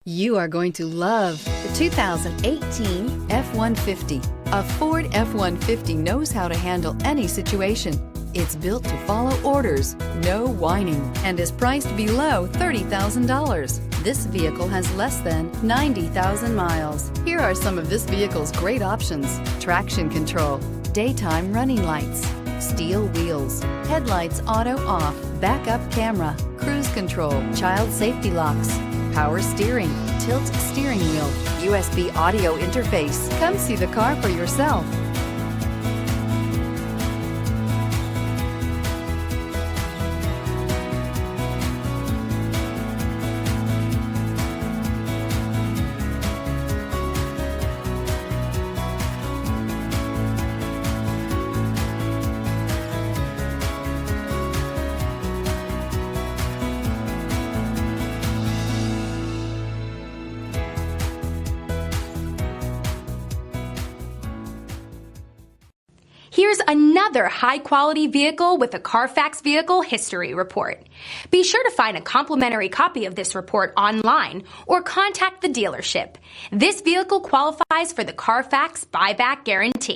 You are going to love the 2018 F-150. A Ford F-150 knows how to handle any situation. It's built to follow orders, no whining, and is priced below $30,000. This vehicle has less than 90,000 miles. Here are some of this vehicle's great options: traction control, daytime running lights, steel wheels, headlights auto off, backup camera, cruise control, child safety locks, power steering, tilt steering wheel, USB audio interface. Come see the car for yourself. Here's another high-quality vehicle with a CARFAX Vehicle History Report. Be sure to find a complimentary copy of this report online or contact the dealership. This vehicle qualifies for the CARFAX Buyback Guarantee.